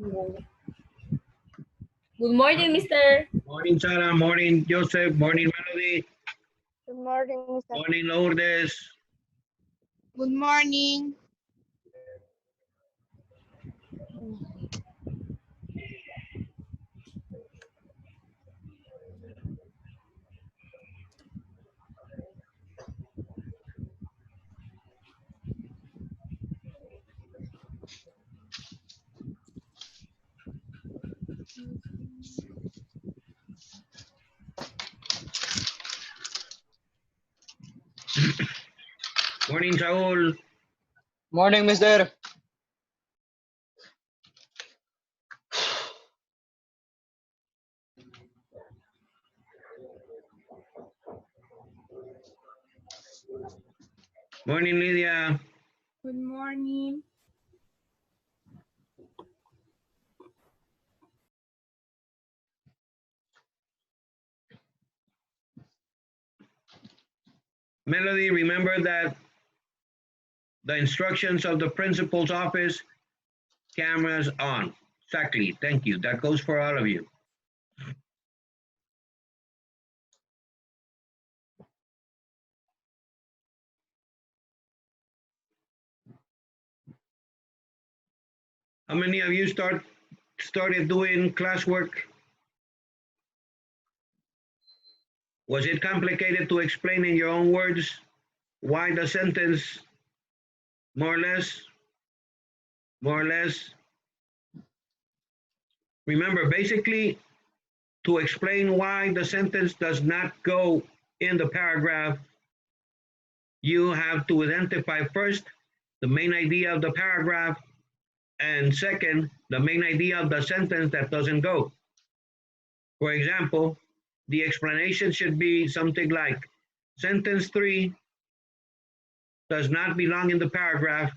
Good morning, Mister. Morning, Sarah. Morning, Joseph. Morning, Melody. Good morning, Mr. Morning, Lourdes. Good morning. Morning, Saul. Morning, mister. Morning, Lydia. Good morning. Melody, remember that the instructions of the principal's office, cameras on. Exactly. Thank you. That goes for all of you. How many of you started doing classwork? Was it complicated to explain in your own words why the sentence, more or less? More or less. Remember, basically, to explain why the sentence does not go in the paragraph, you have to identify first the main idea of the paragraph, and second, the main idea of the sentence that doesn't go. For example, the explanation should be something like, sentence 3 does not belong in the paragraph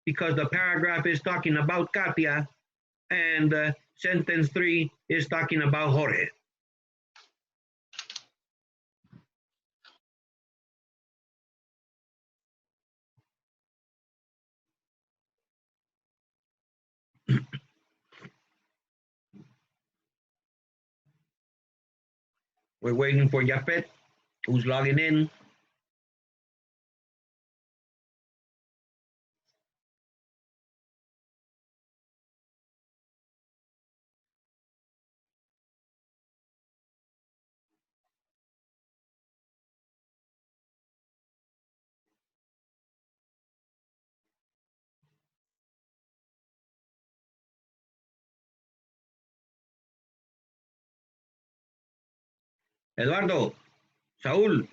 because the paragraph is talking about Katia and sentence 3 is talking about Jorge. We're waiting for Japet, who's logging in. Eduardo, Saúl.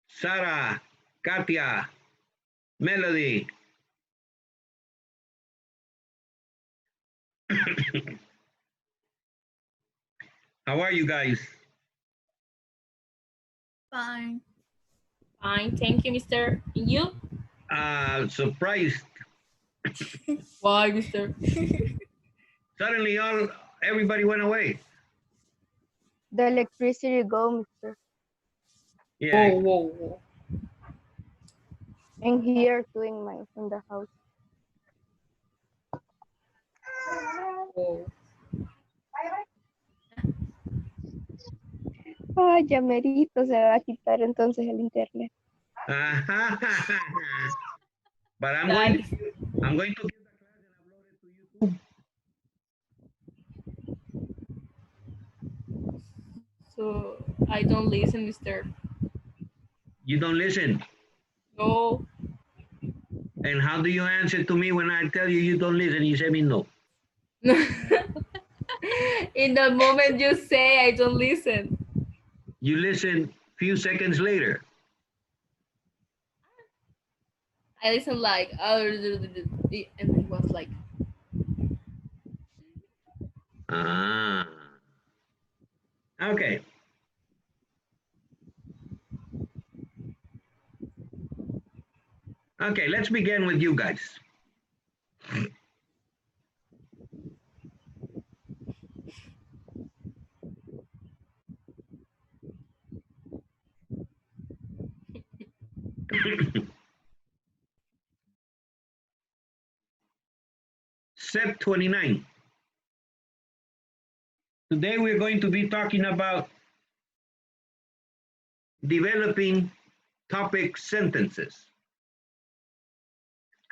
Sara, Katia, Melody. How are you guys? Fine. Fine, thank you, Mister. And you? Surprised. Why, Mister? Suddenly everybody went away. The electricity go, Mr. Yeah. Whoa. And here doing my in the house. Whoa. Ay, ya merito se va a quitar entonces el internet. But I'm Nice. going to give the class and upload it to YouTube. So I don't listen, Mister. You don't listen. No. And how do you answer to me when I tell you don't listen? You say me no. In the moment you say I don't listen. You listen few seconds later. I listen like and it was like Okay. Okay, let's begin with you guys. Step 29. Today we're going to be talking about developing topic sentences.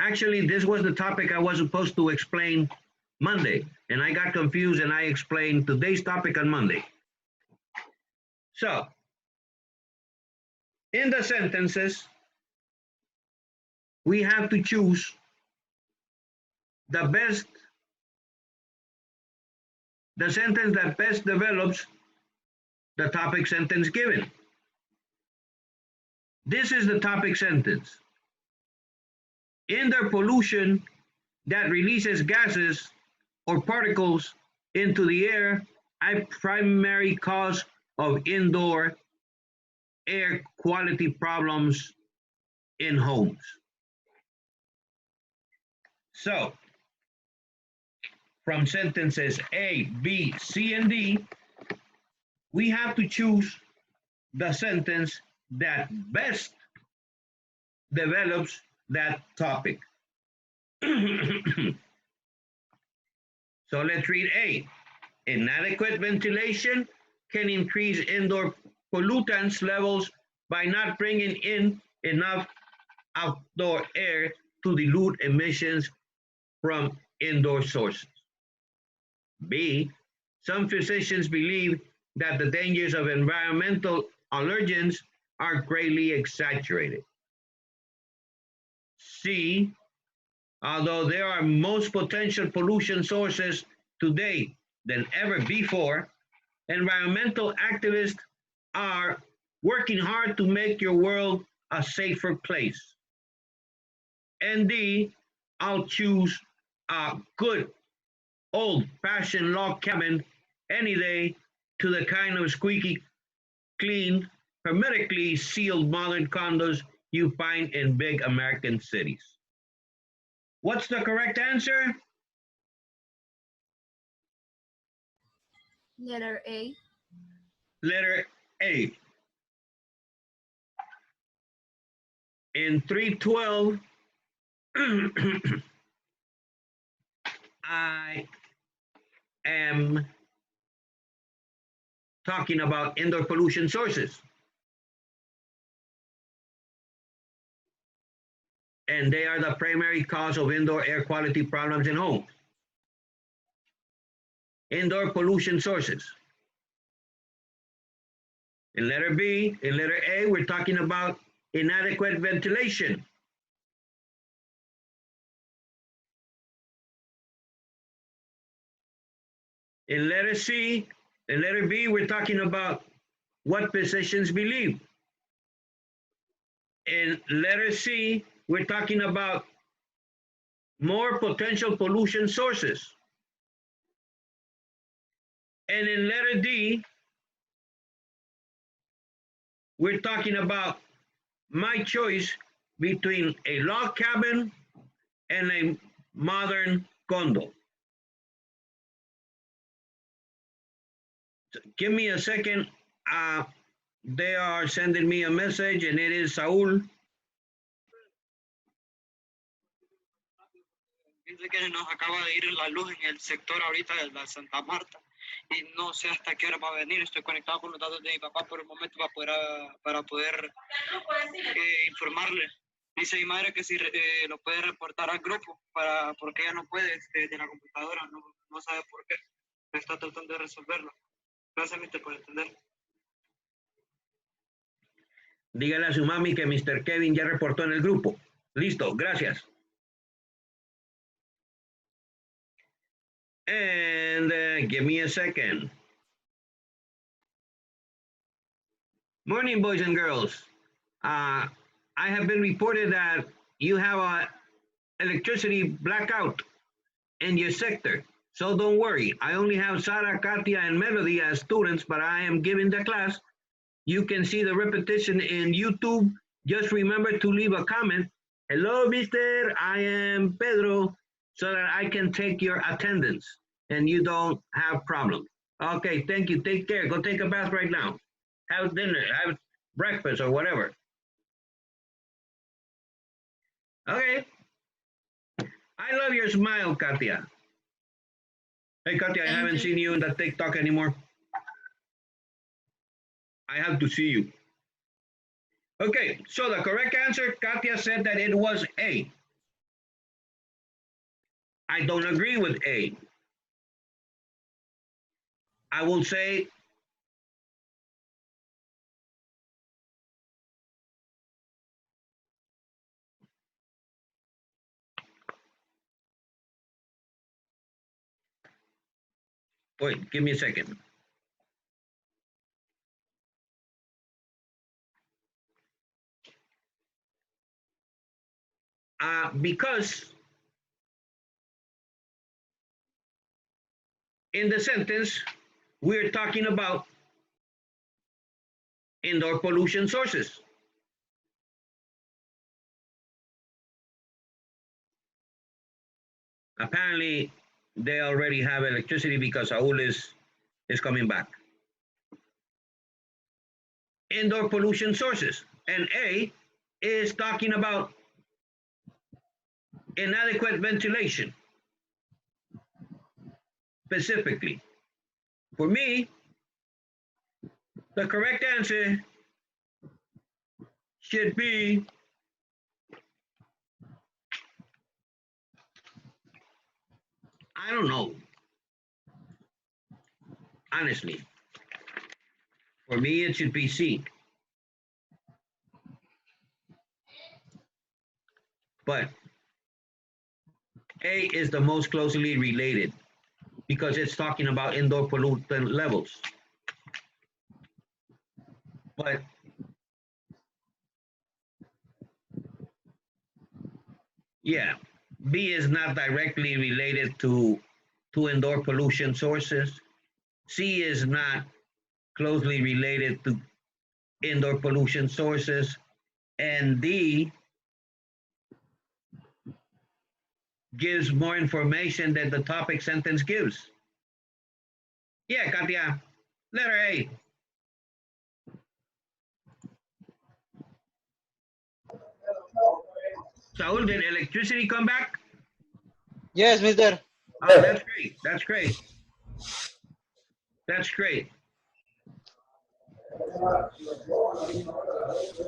Actually, this was the topic I was supposed to explain Monday, and I got confused and I explained today's topic on Monday. So, in the sentences, we have to choose the sentence that best develops the topic sentence given. This is the topic sentence. Indoor pollution that releases gases or particles into the air, a primary cause of indoor air quality problems in homes. So, from sentences A, B, C, and D, we have to choose the sentence that best develops that topic. So let's read A. Inadequate ventilation can increase indoor pollutants levels by not bringing in enough outdoor air to dilute emissions from indoor sources. B. Some physicians believe that the dangers of environmental allergens are greatly exaggerated. C. Although there are most potential pollution sources today than ever before, environmental activists are working hard to make your world a safer place. And D, I'll choose a good old-fashioned log cabin any day to the kind of squeaky clean, hermetically sealed modern condos you find in big American cities. What's the correct answer? Letter A. Letter A. In 312, I am talking about indoor pollution sources. And they are the primary cause of indoor air quality problems in homes. Indoor pollution sources. In letter B, in letter A, we're talking about inadequate ventilation. In letter C, in letter B, we're talking about what physicians believe. In letter C, we're talking about more potential pollution sources. And in letter D, we're talking about my choice between a log cabin and a modern condo. So give me a second. They are sending me a message, and it is Saúl. Dice que nos acaba de ir la luz en el sector ahorita de la Santa Marta y no sé hasta qué hora va a venir. Estoy conectado con los datos de mi papá por el momento para poder informarle. Dice mi madre que si lo puede reportar al grupo porque ella no puede desde la computadora, no sabe por qué. Está tratando de resolverlo. Gracias, mister, por entender. Dígale a su mami que Mr. Kevin ya reportó en el grupo. Listo, gracias. And give me a second. Morning, boys and girls. I have been reported that you have a electricity blackout in your sector. So don't worry. I only have Sara, Katia, and Melody as students, but I am giving the class. You can see the repetition in YouTube. Just remember to leave a comment. Hello, mister, I am Pedro, so that I can take your attendance and you don't have problems. Okay, thank you. Take care. Go take a bath right now. Have dinner, have breakfast or whatever. Okay. I love your smile, Katia. Hey, Katia, I Thank haven't you. seen you in the TikTok anymore. I have to see you. Okay, so the correct answer, Katia said that it was A. I don't agree with A. I will say wait, give me a second. Because in the sentence, we're talking about indoor pollution sources. Apparently, they already have electricity because Saul is coming back. Indoor pollution sources. And A is talking about inadequate ventilation, specifically. For me, the correct answer should be I don't know. Honestly, for me, it should be C. But A is the most closely related because it's talking about indoor pollutant levels. But yeah, B is not directly related to indoor pollution sources. C is not closely related to indoor pollution sources. And D gives more information than the topic sentence gives. Yeah, Katia, letter A. Saul, did electricity come back? Yes, Mr. Oh, that's great. That's great. That's great.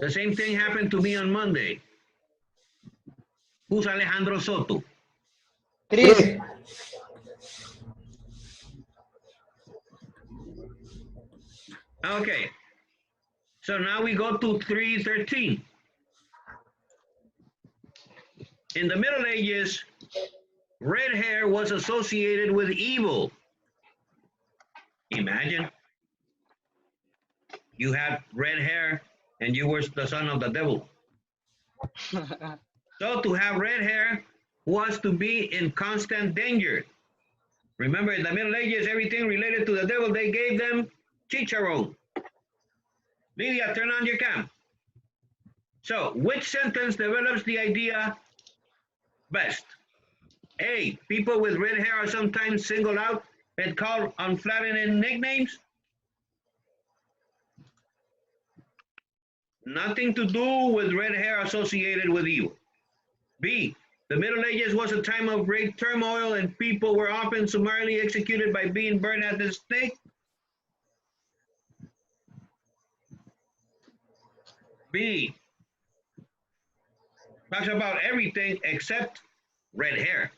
The same thing happened to me on Monday. Who's Alejandro Soto? Chris. Okay. So now we go to 313. In the Middle Ages, red hair was associated with evil. Imagine you had red hair and you were the son of the devil. So to have red hair was to be in constant danger. Remember, in the Middle Ages, everything related to the devil, they gave them chicharron. Lydia, turn on your cam. So, which sentence develops the idea best? A, people with red hair are sometimes singled out and called unflattering nicknames. Nothing to do with red hair associated with evil. B, the Middle Ages was a time of great turmoil and people were often summarily executed by being burned at the stake. B, talks about everything except red hair.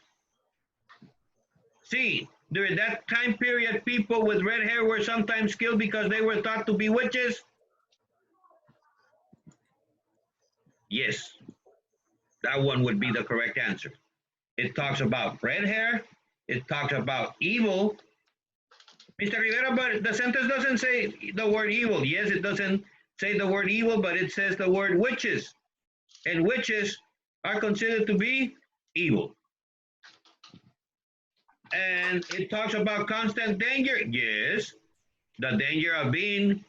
C, during that time period, people with red hair were sometimes killed because they were thought to be witches. Yes, that one would be the correct answer. It talks about red hair. It talks about evil. Mr. Rivera, but the sentence doesn't say the word evil. Yes, it doesn't say the word evil, but it says the word witches. And witches are considered to be evil. And it talks about constant danger. Yes, the danger of being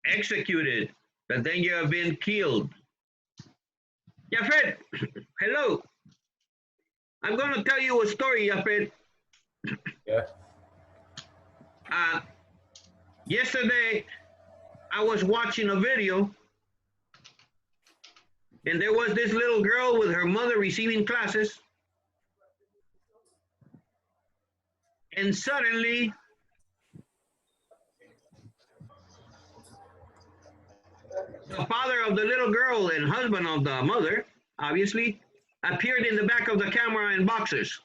executed, the danger of being killed. Jafet, hello. I'm going to tell you a story, Jafet. Yeah. Yesterday, I was watching a video And there was this little girl with her mother receiving classes. And suddenly, the father of the little girl and husband of the mother, obviously, appeared in the back of the camera in boxers.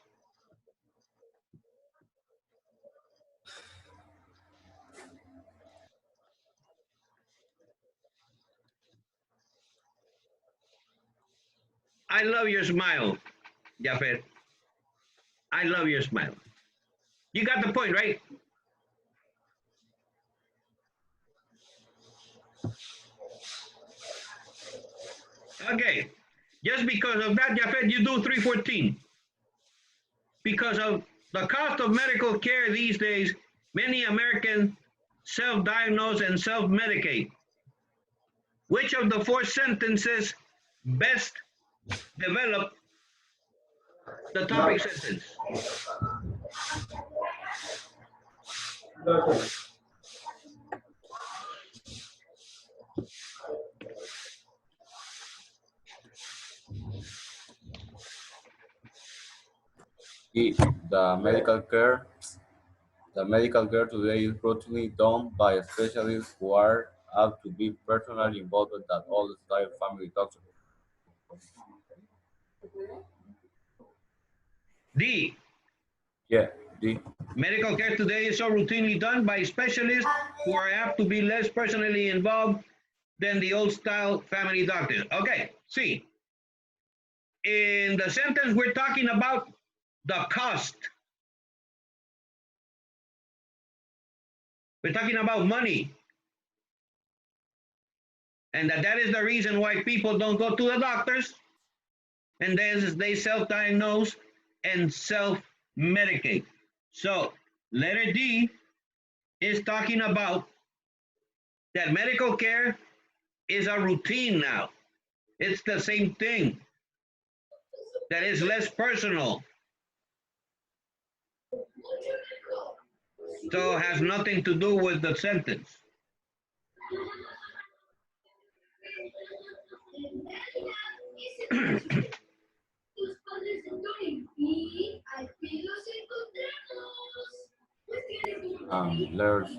I love your smile, Jafet. I love your smile. You got the point, right? Okay. Just because of that, Jafet, you do 314. Because of the cost of medical care these days, many Americans self-diagnose and self-medicate. Which of the four sentences best develop the topic sentence? The medical care today is routinely done by specialists who are apt to be personally involved at all style family doctors. D. Yeah, D. Medical care today is so routinely done by specialists who are apt to be less personally involved than the old style family doctors. Okay, C. In the sentence, we're talking about the cost. We're talking about money. And that is the reason why people don't go to the doctors, and then they self-diagnose and self-medicate. So letter D is talking about that medical care is a routine now. It's the same thing. That is less personal. So it has nothing to do with the sentence. Letters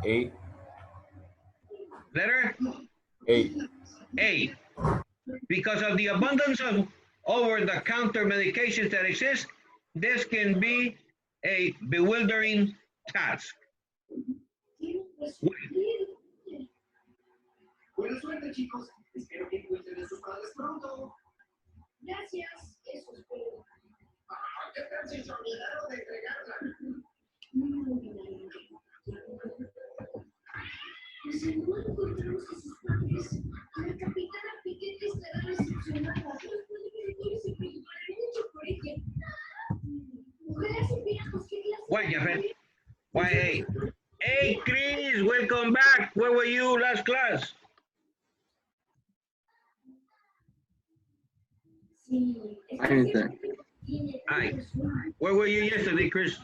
A. Letter A. A. Because of the abundance of over-the-counter medications that exist, this can be a bewildering task. Buena suerte, chicos. Espero que encuentren a sus padres pronto. Gracias. Eso espero. ¿Qué tal si se olvidaron de entregarla? Si no encontramos a sus padres, la capitana Piquete estará decepcionada. Los progenitores se preocuparán mucho por ella. Ojalá supiéramos qué clase. Why, Jafet? Why A? Hey, Chris, welcome back. Where were you last class? Hi. Where were you yesterday, Chris?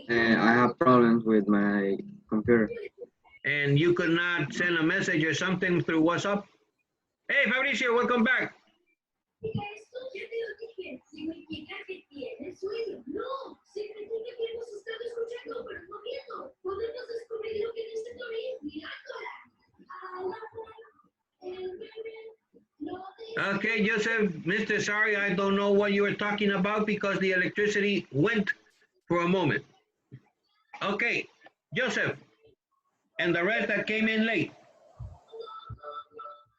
I have problems with my computer. And you could not send a message or something through WhatsApp? Hey, Fabricio, welcome back. Okay, Joseph, Mr. Sorry, I don't know what you were talking about because the electricity went for a moment. Okay, Joseph, and the rest that came in late.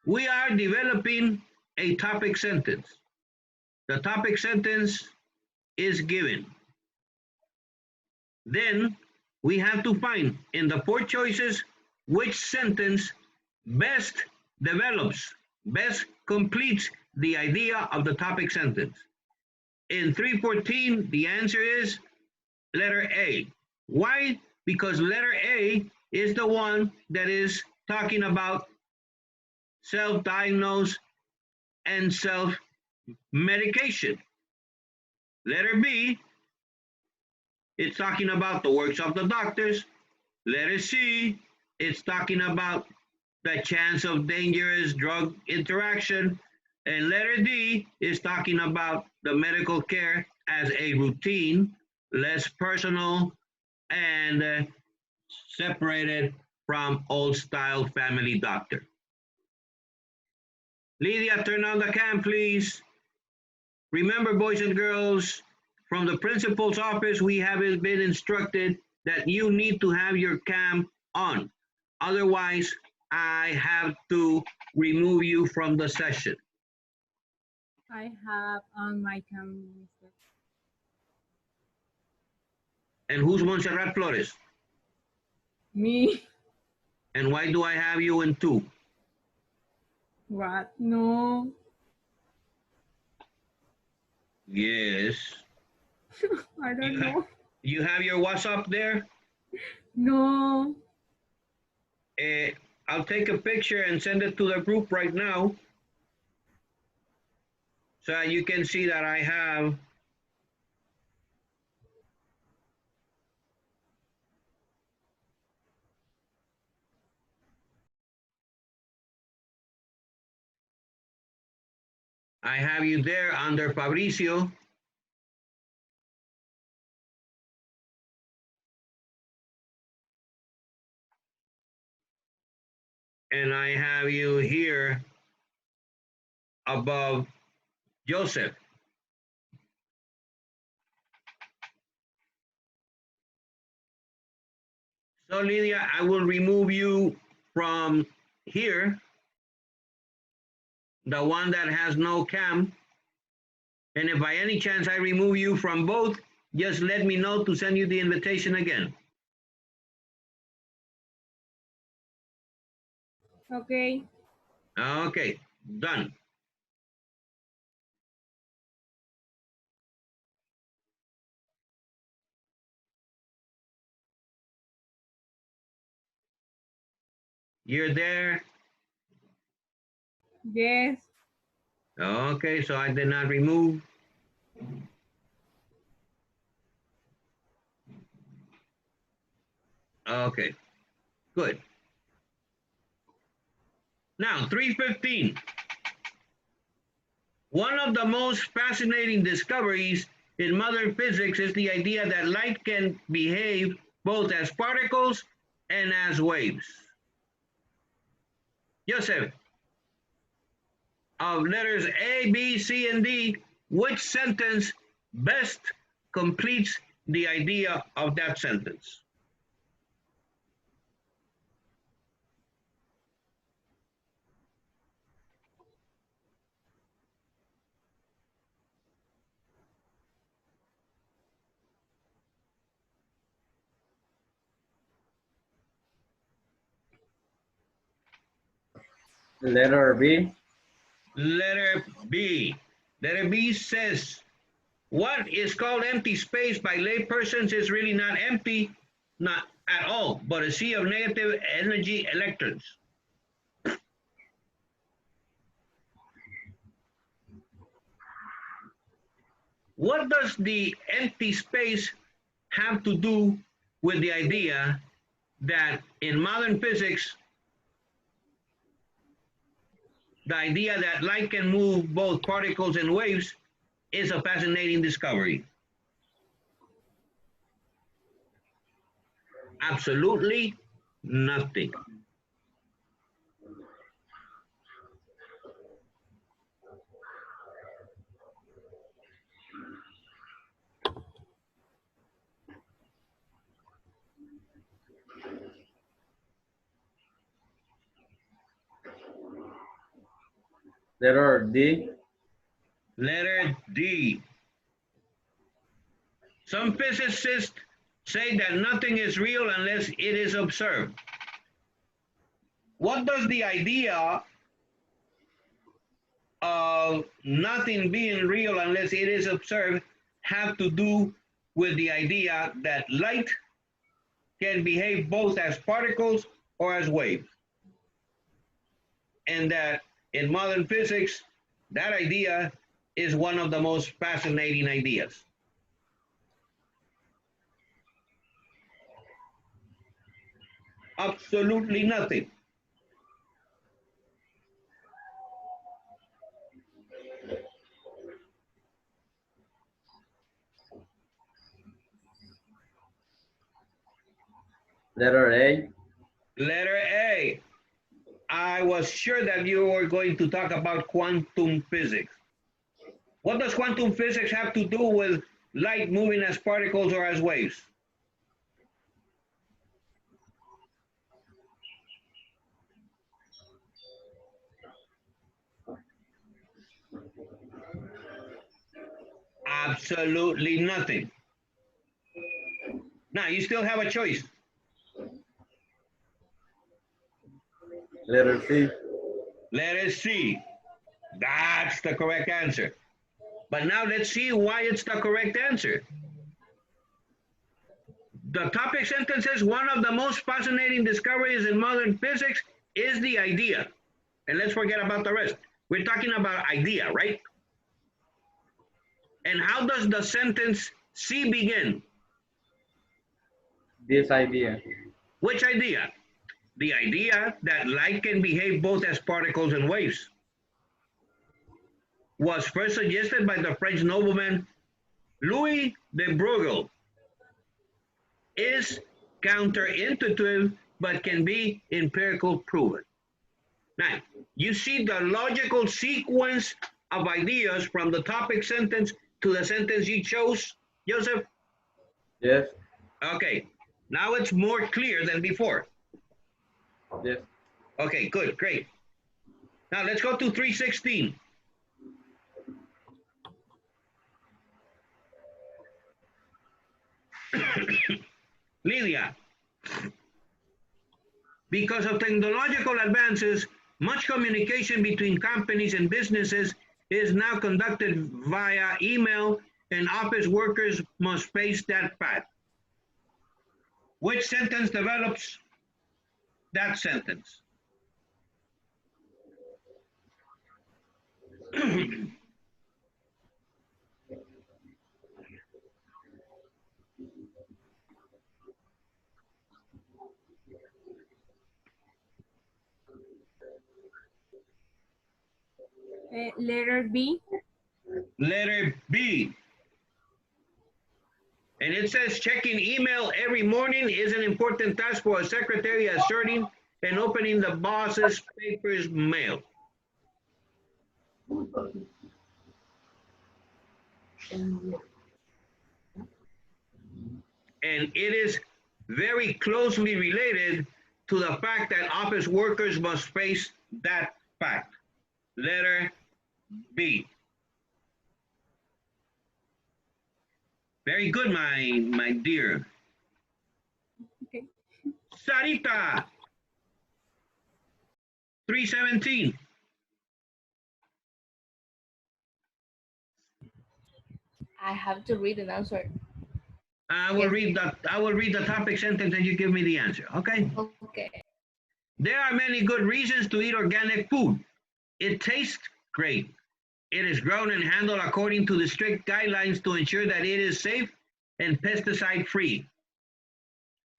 We are developing a topic sentence. The topic sentence is given. Then we have to find in the four choices which sentence best develops, best completes the idea of the topic sentence. In 314, the answer is letter A. Why? Because letter A is the one that is talking about self-diagnose and self-medication. Letter B, it's talking about the works of the doctors. Letter C, it's talking about the chance of dangerous drug interaction. And letter D is talking about the medical care as a routine, less personal, and separated from old-style family doctor. Lydia, turn on the cam, please. Remember, boys and girls, from the principal's office, we have been instructed that you need to have your cam on. Otherwise, I have to remove you from the session. I have on my camera. And who's Montserrat Flores? Me. And why do I have you in two? What? No. Yes. I don't know. You have your WhatsApp there? No. I'll take a picture and send it to the group right now. So you can see that I have you there under Fabricio. And I have you here above Joseph. So Lydia, I will remove you from here, the one that has no cam. And if by any chance I remove you from both, just let me know to send you the invitation again. Okay. Okay, done. You're there? Yes. Okay, so I did not remove. Okay, good. Now, 315. One of the most fascinating discoveries in modern physics is the idea that light can behave both as particles and as waves. Joseph, of letters A, B, C, and D, which sentence best completes the idea of that sentence? Letter B. Letter B. Letter B says, what is called empty space by laypersons is really not empty, not at all, but a sea of negative energy electrons. What does the empty space have to do with the idea that in modern physics, the idea that light can move both particles and waves is a fascinating discovery? Absolutely nothing. Letter D. Letter D. Some physicists say that nothing is real unless it is observed. What does the idea of nothing being real unless it is observed have to do with the idea that light can behave both as particles or as waves? And that in modern physics, that idea is one of the most fascinating ideas. Absolutely nothing. Letter A. Letter A. I was sure that you were going to talk about quantum physics. What does quantum physics have to do with light moving as particles or as waves? Absolutely nothing. Now, you still have a choice. Letter C. Letter C. That's the correct answer. But now let's see why it's the correct answer. The topic sentence says one of the most fascinating discoveries in modern physics is the idea. And let's forget about the rest. We're talking about idea, right? And how does the sentence C begin? This idea. Which idea? The idea that light can behave both as particles and waves was first suggested by the French nobleman Louis de Broglie. Is counterintuitive, but can be empirical proven. Now, you see the logical sequence of ideas from the topic sentence to the sentence you chose, Joseph? Yes. Okay, now it's more clear than before. Yes. Okay, good, great. Now let's go to 316. Lydia, because of technological advances, much communication between companies and businesses is now conducted via email, and office workers must face that fact. Which sentence develops that sentence? Letter B. Letter B. And it says checking email every morning is an important task for a secretary, asserting and opening the boss's papers mail. And it is very closely related to the fact that office workers must face that fact. Letter B. Very good, my dear. Okay. Sarita. 317. I have to read an answer. I will read the topic sentence and you give me the answer, okay? Okay. There are many good reasons to eat organic food. It tastes great. It is grown and handled according to the strict guidelines to ensure that it is safe and pesticide free.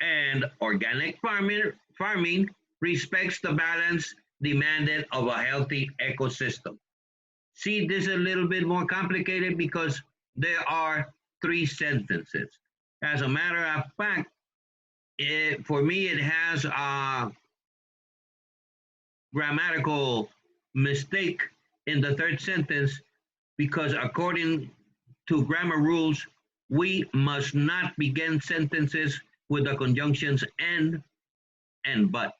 And organic farming respects the balance demanded of a healthy ecosystem. See, this is a little bit more complicated because there are 3 sentences. As a matter of fact, for me, it has a grammatical mistake in the 3rd sentence because according to grammar rules, we must not begin sentences with the conjunctions and but.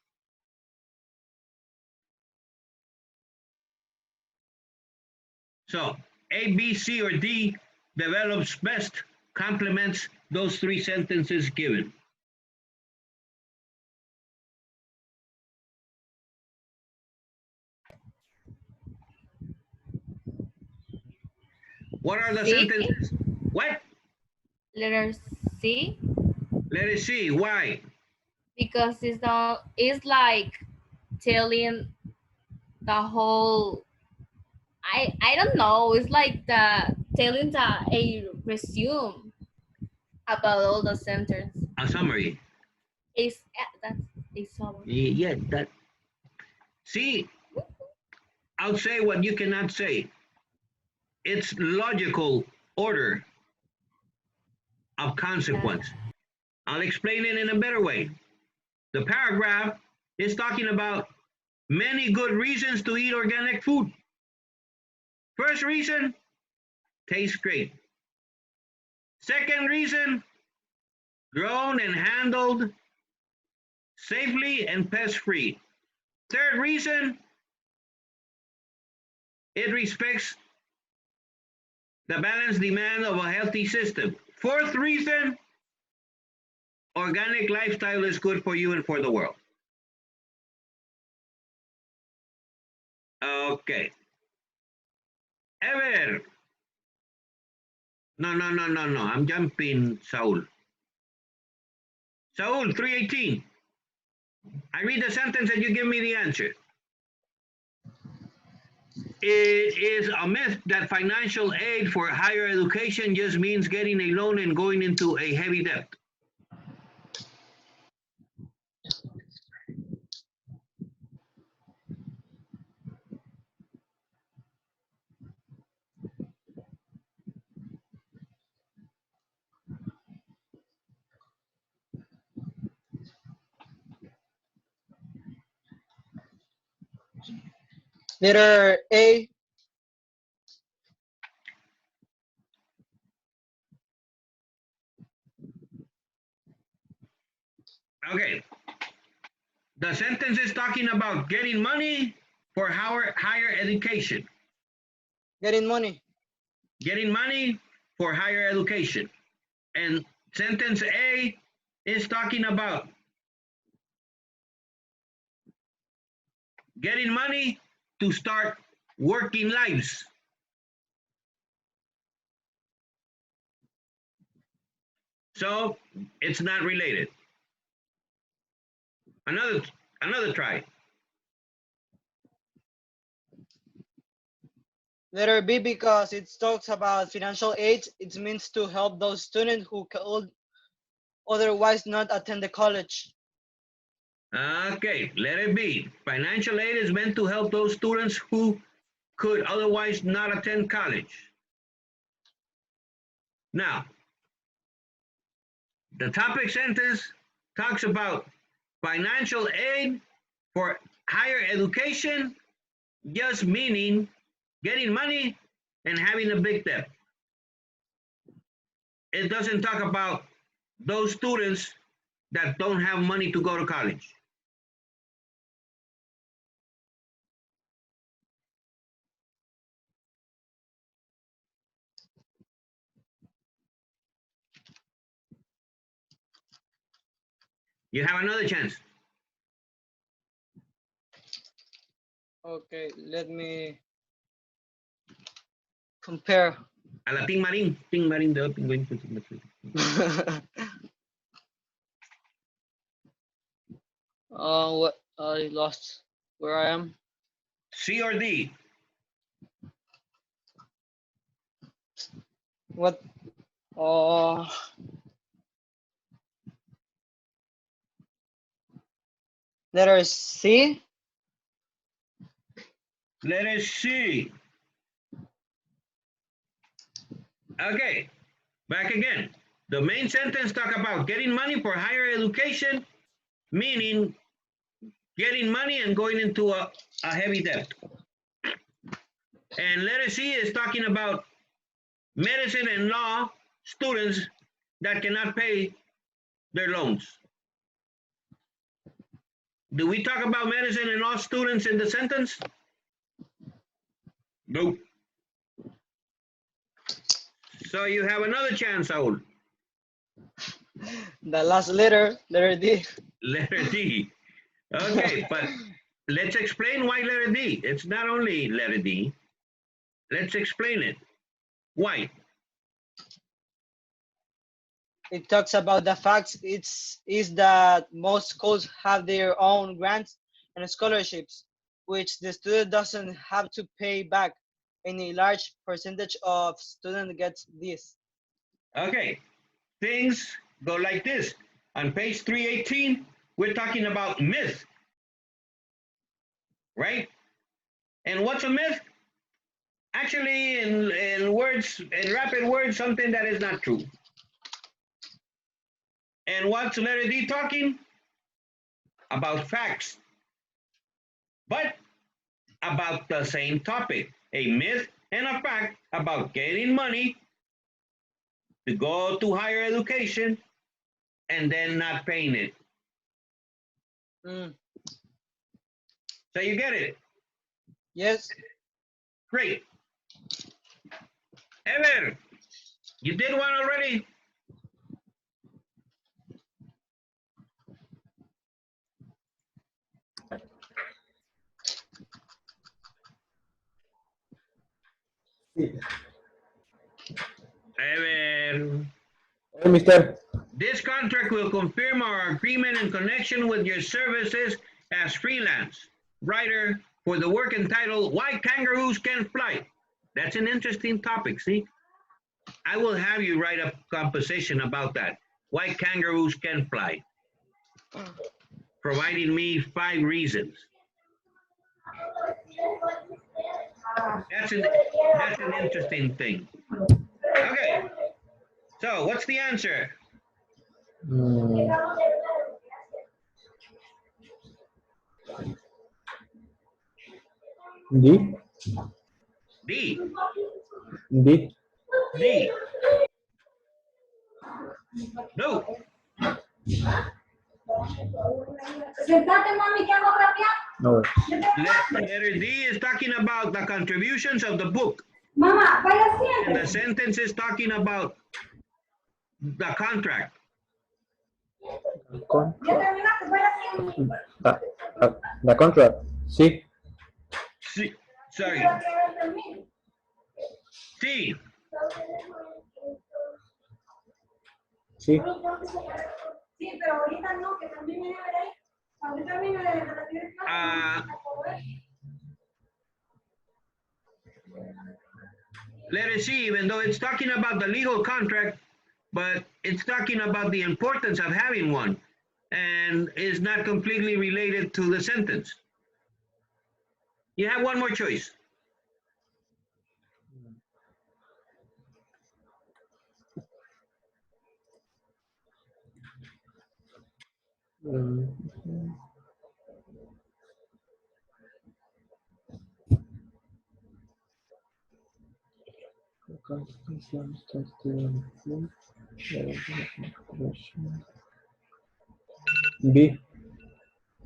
So A, B, C, or D develops best, complements those 3 sentences given. What are the C? sentences? What? Letter C, Letter C. Why? because it's like telling the whole. I don't know. It's like telling a resume about all the sentence. A summary. That's a summary. Yeah, that. See, I'll say what you cannot say. It's logical order of consequence. I'll explain it in a better way. The paragraph is talking about many good reasons to eat organic food. First reason, tastes great. Second reason, grown and handled safely and pest-free. Third reason, it respects the balanced demand of a healthy system. Fourth reason, organic lifestyle is good for you and for the world. Okay. Ever. No. I'm jumping, Saul. Saul, 318. I read the sentence and you give me the answer. It is a myth that financial aid for higher education just means getting a loan and going into a heavy debt. Letter A. Okay. The sentence is talking about getting money for higher education. Getting money. Getting money for higher education. And sentence A is talking about getting money to start working lives. So it's not related. Another try. Letter B, because it talks about financial aid, it means to help those students who could otherwise not attend the college. Okay, letter B. Financial aid is meant to help those students who could otherwise not attend college. Now, the topic sentence talks about financial aid for higher education, just meaning getting money and having a big debt. It doesn't talk about those students that don't have money to go to college. You have another chance. Okay, let me compare. A la Ting Marín de Pingüín. What I lost where I am. C or D? What? Letter C. Letter C. Okay, back again. The main sentence talk about getting money for higher education, meaning getting money and going into a heavy debt. And letter C is talking about medicine and law students that cannot pay their loans. Do we talk about medicine and law students in the sentence? Nope. So you have another chance, Saul. The last letter, letter D. Letter D. Okay, but let's explain why letter D. It's not only letter D. Let's explain it. Why? It talks about the facts is that most schools have their own grants and scholarships, which the student doesn't have to pay back. And a large percentage of students gets this. Okay, things go like this. On page 318, we're talking about myth, right? And what's a myth? Actually, in words, in rapid words, something that is not true. And what's letter D talking? about facts, but about the same topic, a myth and a fact about getting money to go to higher education and then not paying it. Mm, So you get it? yes. Great. Ever, you did one already? Ever. Hey, mister. This contract will confirm our agreement in connection with your services as freelance writer for the work entitled Why Kangaroos Can Fly. That's an interesting topic, see? I will have you write a composition about that. Why kangaroos can fly. Providing me 5 reasons. That's an interesting thing. Okay. So what's the answer? D. D. D. D. No. No. Letter D is talking about the contributions of the book. And the sentence is talking about the contract. The contract. Sí. C. Sorry. C. Sí. Letter C, even though it's talking about the legal contract, but it's talking about the importance of having one and is not completely related to the sentence. You have one more choice. B.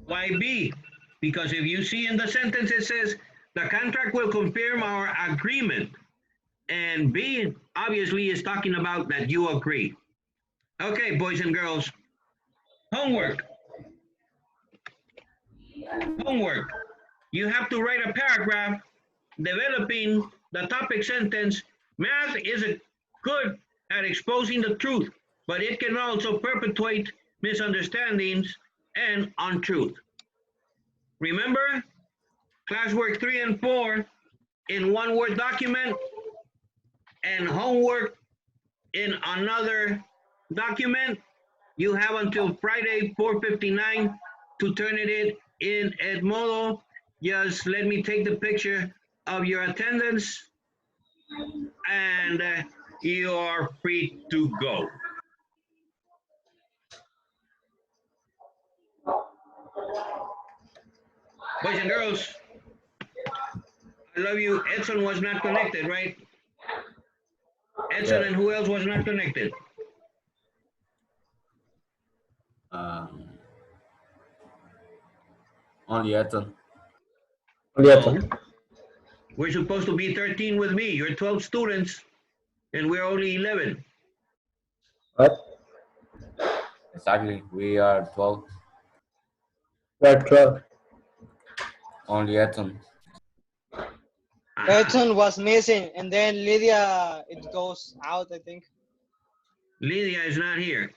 Why B? Because if you see in the sentence, it says the contract will confirm our agreement. And B obviously is talking about that you agree. Okay, boys and girls. Homework. Homework. You have to write a paragraph developing the topic sentence. Math is good at exposing the truth, but it can also perpetuate misunderstandings and untruth. Remember, classwork 3 and 4 in one Word document and homework in another document. You have until Friday, 4:59 to turn it in Edmodo. Just let me take the picture of your attendance and you are free to go. Boys and girls, I love you. Edson was not connected, right? Edson and who else was not connected? Only Edson. Only Edson. We're supposed to be 13 with me. You're 12 students, and we're only 11. What? Exactly. We are 12. We're 12. Only Edson. Edson was missing, and then Lydia, it goes out, I think. Lydia is not here.